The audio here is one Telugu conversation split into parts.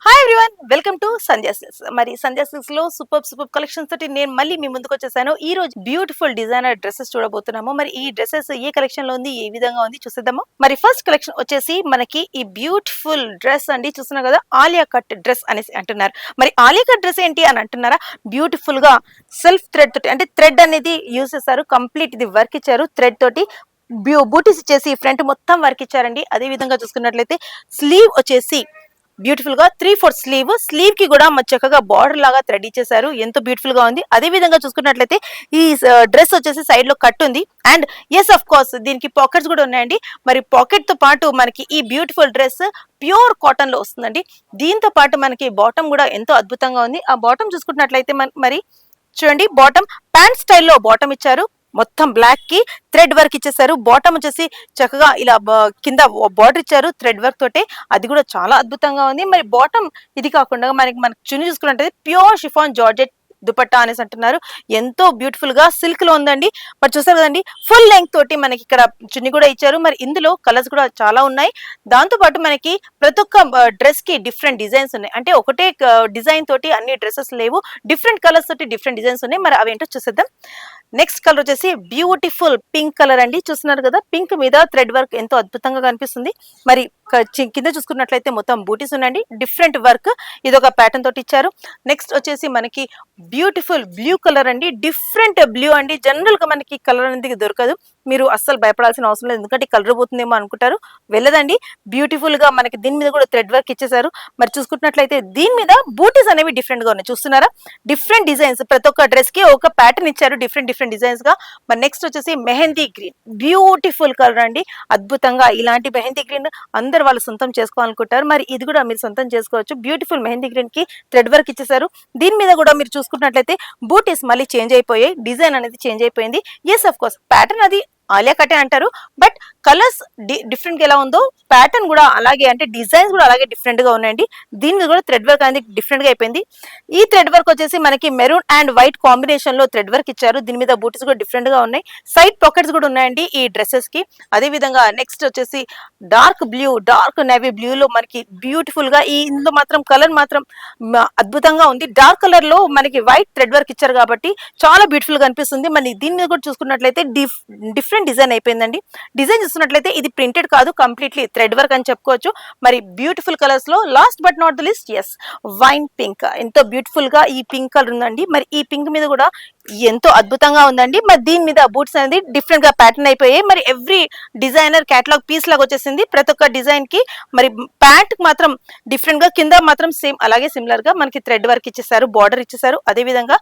Hi everyone, welcome to Sandhya silks. మరి సంధ్యా సిల్క్స్ లో సూపర్ కలెక్షన్స్ తోటి నేను మళ్ళీ మీ ముందుకు వచ్చేసాను. ఈ రోజు బ్యూటిఫుల్ డిజైనర్ డ్రెస్సెస్ చూడబోతున్నాము. మరి ఈ డ్రెస్సెస్ ఏ కలెక్షన్ లో ఉంది, ఏ విధంగా ఉంది చూసేద్దాము. మరి ఫస్ట్ కలెక్షన్ వచ్చేసి మనకి ఈ బ్యూటిఫుల్ డ్రెస్ అండి. చూస్తున్నారు కదా, ఆలియా కట్ డ్రెస్ అనేసి అంటున్నారు. మరి ఆలియా కట్ డ్రెస్ ఏంటి అని అంటున్నారా? బ్యూటిఫుల్ గా సెల్ఫ్ థ్రెడ్ తోటి, అంటే థ్రెడ్ అనేది యూజ్ చేశారు. కంప్లీట్ ఇది వర్క్ ఇచ్చారు థ్రెడ్ తోటి. బూటీస్ ఇచ్చేసి ఫ్రంట్ మొత్తం వర్క్ ఇచ్చారండి. అదే విధంగా చూసుకున్నట్లయితే స్లీవ్ వచ్చేసి బ్యూటిఫుల్ గా 3/4 స్లీవ్ కి కూడా చక్కగా బార్డర్ లాగా థ్రెడ్ ఇచ్చేసారు. ఎంతో బ్యూటిఫుల్ గా ఉంది. అదే విధంగా చూసుకున్నట్లయితే ఈ డ్రెస్ వచ్చేసి సైడ్ లో కట్ ఉంది. అండ్ ఎస్ ఆఫ్ కోర్స్ దీనికి పాకెట్స్ కూడా ఉన్నాయండి. మరి పాకెట్ తో పాటు మనకి ఈ బ్యూటిఫుల్ డ్రెస్ ప్యూర్ కాటన్ లో వస్తుందండి. దీంతో పాటు మనకి బాటమ్ కూడా ఎంతో అద్భుతంగా ఉంది. ఆ బాటమ్ చూసుకున్నట్లయితే మరి చూడండి, బాటమ్ ప్యాంట్ స్టైల్లో బాటమ్ ఇచ్చారు. మొత్తం బ్లాక్ కి థ్రెడ్ వర్క్ ఇచ్చేసారు. బాటమ్ వచ్చేసి చక్కగా ఇలా కింద బార్డర్ ఇచ్చారు థ్రెడ్ వర్క్ తోటే. అది కూడా చాలా అద్భుతంగా ఉంది. మరి బాటమ్ ఇది కాకుండా మనకి చున్నీ చూసుకున్నట్లయితే ప్యూర్ షిఫాన్ జార్జెట్ దుపట్టా అనేసి అంటున్నారు. ఎంతో బ్యూటిఫుల్ గా సిల్క్ లో ఉందండి. మరి చూసారు కదండి, ఫుల్ లెంగ్త్ తోటి మనకి ఇక్కడ చున్నీ కూడా ఇచ్చారు. మరి ఇందులో కలర్స్ కూడా చాలా ఉన్నాయి. దాంతో పాటు మనకి ప్రతి ఒక్క డ్రెస్ కి డిఫరెంట్ డిజైన్స్ ఉన్నాయి. అంటే ఒకటే డిజైన్ తోటి అన్ని డ్రెస్సెస్ లేవు, డిఫరెంట్ కలర్స్ తోటి డిఫరెంట్ డిజైన్స్ ఉన్నాయి. మరి అవేంటో చూసేద్దాం. నెక్స్ట్ కలర్ వచ్చేసి బ్యూటిఫుల్ పింక్ కలర్ అండి. చూస్తున్నారు కదా, పింక్ మీద థ్రెడ్ వర్క్ ఎంతో అద్భుతంగా కనిపిస్తుంది. మరి కింద చూసుకున్నట్లయితే మొత్తం బూటీస్ ఉన్నాయండి. డిఫరెంట్ వర్క్ ఇది ఒక ప్యాటర్న్ తోటి ఇచ్చారు. నెక్స్ట్ వచ్చేసి మనకి బ్యూటిఫుల్ బ్లూ కలర్ అండి. డిఫరెంట్ బ్లూ అండి. జనరల్ గా మనకి కలర్ అనేది దొరకదు. మీరు అస్సలు భయపడాల్సిన అవసరం లేదు, ఎందుకంటే కలర్ పోతుందేమో అనుకుంటారు, వెళ్ళదండి. బ్యూటిఫుల్ గా మనకి దీని మీద కూడా థ్రెడ్ వర్క్ ఇచ్చేసారు. మరి చూసుకున్నట్లయితే దీని మీద బూటీస్ అనేవి డిఫరెంట్ గా ఉన్నాయి. చూస్తున్నారా, డిఫరెంట్ డిజైన్స్. ప్రతి ఒక్క డ్రెస్ కి ఒక ప్యాటర్న్ ఇచ్చారు, డిఫరెంట్ డిజైన్స్ గా. మరి నెక్స్ట్ వచ్చేసి మెహందీ గ్రీన్, బ్యూటిఫుల్ కలర్ అండి. అద్భుతంగా ఇలాంటి మెహందీ గ్రీన్ అందరు వాళ్ళు సొంతం చేసుకోవాలనుకుంటారు. మరి ఇది కూడా మీరు సొంతం చేసుకోవచ్చు. బ్యూటిఫుల్ మెహందీ గ్రీన్ కి థ్రెడ్ వర్క్ ఇచ్చేసారు. దీని మీద కూడా మీరు చూసుకున్నట్లయితే బూటీస్ మళ్ళీ చేంజ్ అయిపోయాయి, డిజైన్ అనేది చేంజ్ అయిపోయింది. ఎస్ ఆఫ్ కోర్స్ ప్యాటర్న్ అది ఆలియా కటే అంటారు, బట్ కలర్స్ డిఫరెంట్ గా ఎలా ఉందో ప్యాటర్న్ కూడా అలాగే, అంటే డిజైన్స్ కూడా అలాగే డిఫరెంట్ గా ఉన్నాయండి. దీని మీద కూడా థ్రెడ్ వర్క్ అనేది డిఫరెంట్ గా అయిపోయింది. ఈ థ్రెడ్ వర్క్ వచ్చేసి మనకి మెరూన్ అండ్ వైట్ కాంబినేషన్ లో థ్రెడ్ వర్క్ ఇచ్చారు. దీని మీద బూటీస్ కూడా డిఫరెంట్ గా ఉన్నాయి. సైడ్ పాకెట్స్ కూడా ఉన్నాయండి ఈ డ్రెస్సెస్ కి. అదే విధంగా నెక్స్ట్ వచ్చేసి డార్క్ నేవీ బ్లూ లో మనకి బ్యూటిఫుల్ గా, ఈ ఇందులో మాత్రం కలర్ మాత్రం అద్భుతంగా ఉంది. డార్క్ కలర్ లో మనకి వైట్ థ్రెడ్ వర్క్ ఇచ్చారు కాబట్టి చాలా బ్యూటిఫుల్ గా అనిపిస్తుంది. మరి దీని మీద కూడా చూసుకున్నట్లయితే డిఫరెంట్ డిజైన్ అయిపోయిందండి. డిజైన్ చూస్తున్నట్లయితే ఇది ప్రింటెడ్ కాదు, కంప్లీట్లీ థ్రెడ్ వర్క్ అని చెప్పుకోవచ్చు. మరి బ్యూటిఫుల్ కలర్స్ లో last but not the least, yes, wine pink. ఎంతో బ్యూటిఫుల్ గా ఈ పింక్ కలర్ ఉందండి. మరి ఈ పింక్ మీద కూడా ఎంతో అద్భుతంగా ఉందండి. మరి దీని మీద బూట్స్ అనేది డిఫరెంట్ గా ప్యాటర్న్ అయిపోయాయి. మరి ఎవ్రీ డిజైనర్ కేటలాగ్ పీస్ లాగా వచ్చేసింది ప్రతి ఒక్క డిజైన్ కి. మరి ప్యాంట్ మాత్రం డిఫరెంట్ గా, కింద మాత్రం సేమ్ అలాగే సిమిలర్ గా మనకి థ్రెడ్ వర్క్ ఇచ్చేసారు, బార్డర్ ఇచ్చేసారు. అదే విధంగా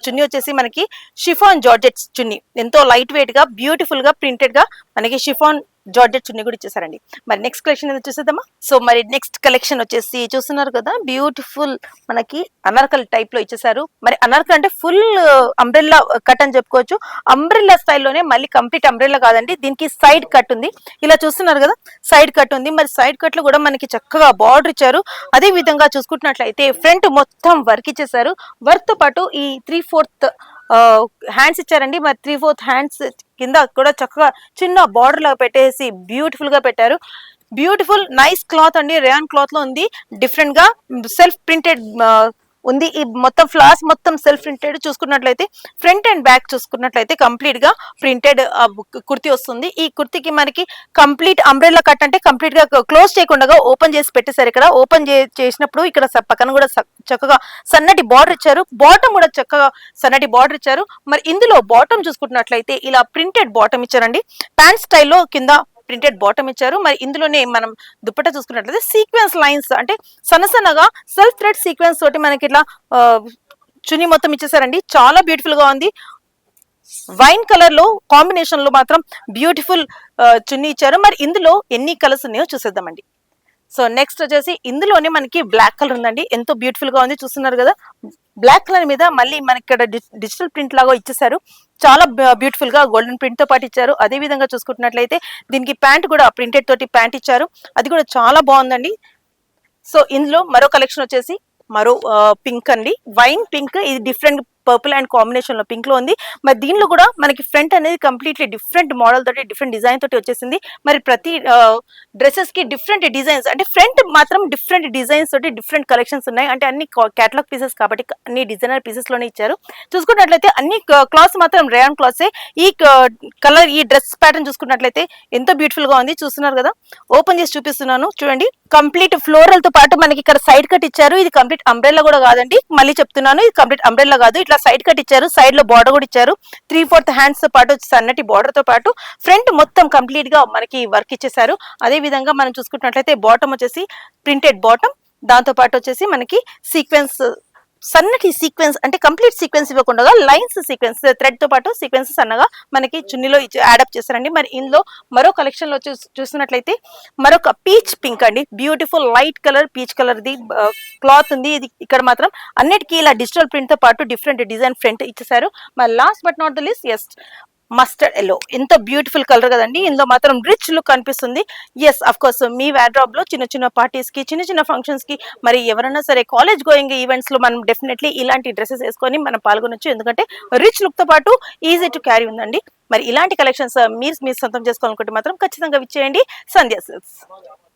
చున్నీ వచ్చేసి మనకి షిఫాన్ జార్జెట్ చున్నీ, ఎంతో లైట్ వెయిట్ గా బ్యూటిఫుల్ గా ప్రింటెడ్ గా మనకి షిఫాన్ జార్జెట్ చున్నీ కూడా ఇచ్చేసారండి. మరి నెక్స్ట్ కలెక్షన్ ఏదో చూసేద్దామా. సో మరి నెక్స్ట్ కలెక్షన్ వచ్చేసి చూస్తున్నారు కదా, బ్యూటిఫుల్ మనకి అనార్కలి టైప్ లో ఇచ్చేసారు. మరి అనార్కలి అంటే ఫుల్ అంబ్రెల్లా కట్ అని చెప్పుకోవచ్చు. అంబ్రెల్లా స్టైల్లోనే మళ్ళీ కంప్లీట్ అంబ్రెల్లా కాదండి, దీనికి సైడ్ కట్ ఉంది. ఇలా చూస్తున్నారు కదా, సైడ్ కట్ ఉంది. మరి సైడ్ కట్ లో కూడా మనకి చక్కగా బార్డర్ ఇచ్చారు. అదే విధంగా చూసుకుంటున్నట్లయితే ఫ్రంట్ మొత్తం వర్క్ ఇచ్చేసారు. వర్క్ తో పాటు ఈ 3/4 హ్యాండ్స్ ఇచ్చారండి. మరి 3/4 హ్యాండ్స్ కింద కూడా చక్కగా చిన్న బార్డర్ లాగా పెట్టేసి బ్యూటిఫుల్ గా పెట్టారు. బ్యూటిఫుల్ నైస్ క్లాత్ అండి, రేయాన్ క్లాత్ లో ఉంది. డిఫరెంట్ గా సెల్ఫ్ ప్రింటెడ్ ఉంది. ఈ మొత్తం ఫ్లవర్స్ మొత్తం సెల్ఫ్ ప్రింటెడ్. చూసుకున్నట్లయితే ఫ్రంట్ అండ్ బ్యాక్ చూసుకున్నట్లయితే కంప్లీట్ గా ప్రింటెడ్ కుర్తీ వస్తుంది. ఈ కుర్తీకి మనకి కంప్లీట్ అంబ్రెల్లా కట్, అంటే కంప్లీట్ గా క్లోజ్ చేయకుండా ఓపెన్ చేసి పెట్టేశారు. ఇక్కడ ఓపెన్ చేసినప్పుడు ఇక్కడ పక్కన కూడా చక్కగా సన్నటి బార్డర్ ఇచ్చారు. బాటమ్ కూడా చక్కగా సన్నటి బార్డర్ ఇచ్చారు. మరి ఇందులో బాటమ్ చూసుకుంటున్నట్లయితే ఇలా ప్రింటెడ్ బాటమ్ ఇచ్చారండి. ప్యాంట్ స్టైల్లో కింద ప్రింటెడ్ బాటమ్ ఇచ్చారు. మరి ఇందులోనే మనం దుపట్టా చూసుకున్నట్లయితే సీక్వెన్స్ లైన్స్, అంటే సన్నగా సెల్ఫ్ థ్రెడ్ సీక్వెన్స్ తోటి మనకి ఇట్లా చున్నీ మొత్తం ఇచ్చేసారండి. చాలా బ్యూటిఫుల్ గా ఉంది. వైన్ కలర్ లో కాంబినేషన్ లో మాత్రం బ్యూటిఫుల్ చున్నీ ఇచ్చారు. మరి ఇందులో ఎన్ని కలర్స్ ఉన్నాయో చూసేద్దామండి. సో నెక్స్ట్ వచ్చేసి ఇందులోనే మనకి బ్లాక్ కలర్ ఉందండి. ఎంతో బ్యూటిఫుల్ గా ఉంది. చూస్తున్నారు కదా, బ్లాక్ కలర్ మీద మళ్ళీ మనకి ఇక్కడ డిజిటల్ ప్రింట్ లాగా ఇచ్చేసారు. చాలా బ్యూటిఫుల్ గా గోల్డెన్ ప్రింట్ తో పాటు ఇచ్చారు. అదే విధంగా చూసుకుంటున్నట్లయితే దీనికి ప్యాంట్ కూడా ప్రింటెడ్ తోటి ప్యాంట్ ఇచ్చారు. అది కూడా చాలా బాగుందండి. సో ఇందులో మరో కలెక్షన్ వచ్చేసి మరో పింక్ అండి, వైన్ పింక్. ఇది డిఫరెంట్ పర్పుల్ అండ్ కాంబినేషన్ లో పింక్ లో ఉంది. మరి దీనిలో కూడా మనకి ఫ్రంట్ అనేది కంప్లీట్లీ డిఫరెంట్ మోడల్ తోటి, డిఫరెంట్ డిజైన్ తోటి వచ్చేసింది. మరి ప్రతి డ్రెస్సెస్ కి డిఫరెంట్ డిజైన్స్, అంటే ఫ్రంట్ మాత్రం డిఫరెంట్ డిజైన్స్ తోటి డిఫరెంట్ కలెక్షన్స్ ఉన్నాయి. అంటే అన్ని కేటలాగ్ పీసెస్ కాబట్టి అన్ని డిజైనర్ పీసెస్ లోనే ఇచ్చారు. చూసుకున్నట్లయితే అన్ని క్లాత్స్ మాత్రం రేయాన్ క్లాత్స్. ఈ కలర్, ఈ డ్రెస్ ప్యాటర్న్ చూసుకున్నట్లయితే ఎంతో బ్యూటిఫుల్ గా ఉంది. చూస్తున్నారు కదా, ఓపెన్ చేసి చూపిస్తున్నాను చూడండి. కంప్లీట్ ఫ్లోరల్ తో పాటు మనకి ఇక్కడ సైడ్ కట్ ఇచ్చారు. ఇది కంప్లీట్ అంబ్రెల్లా కూడా కాదండి, మళ్ళీ చెప్తున్నాను, ఇది కంప్లీట్ అంబ్రెల్లా కాదు. ఇట్లా సైడ్ కట్ ఇచ్చారు, సైడ్ లో బార్డర్ కూడా ఇచ్చారు. 3/4 హ్యాండ్స్ తో పాటు సన్నటి బార్డర్ తో పాటు ఫ్రంట్ మొత్తం కంప్లీట్ గా మనకి వర్క్ ఇచ్చేసారు. అదే విధంగా మనం చూసుకున్నట్లయితే బాటమ్ వచ్చేసి ప్రింటెడ్ బాటమ్, దాంతో పాటు వచ్చేసి మనకి సీక్వెన్స్, సన్నటి సీక్వెన్స్, అంటే కంప్లీట్ సీక్వెన్స్ ఇవ్వకుండా లైన్స్ సీక్వెన్స్, థ్రెడ్ తో పాటు సీక్వెన్స్ సన్నగా మనకి చున్నీలో యాడప్ చేశారండి. మరి ఇందులో మరో కలెక్షన్ లో చూస్తున్నట్లయితే మరొక పీచ్ పింక్ అండి, beautiful light colour peach colour the cloth ఉంది. ఇది ఇక్కడ మాత్రం అన్నిటికీ ఇలా డిజిటల్ ప్రింట్ తో పాటు డిఫరెంట్ డిజైన్ ఫ్రంట్ ఇచ్చేసారు. మరి last but not the least, yes, mustard yellow, ఎంత బ్యూటిఫుల్ కలర్ కదండి. ఇందులో మాత్రం రిచ్ లుక్ కనిపిస్తుంది. ఎస్, అఫ్ కోర్స్ మీ వార్డ్రోబ్ లో చిన్న చిన్న పార్టీస్ కి, చిన్న చిన్న ఫంక్షన్స్ కి, మరి ఎవరైనా సరే కాలేజ్ గోయింగ్ ఈవెంట్స్ లో మనం డెఫినెట్లీ ఇలాంటి డ్రెస్సెస్ వేసుకొని మనం పాల్గొనొచ్చు. ఎందుకంటే రిచ్ లుక్ తో పాటు ఈజీ టు క్యారీ ఉందండి. మరి ఇలాంటి కలెక్షన్స్ మీరు సొంతం చేసుకోవాలనుకుంటే మాత్రం ఖచ్చితంగా విచ్చేయండి సంధ్యా సిల్క్స్.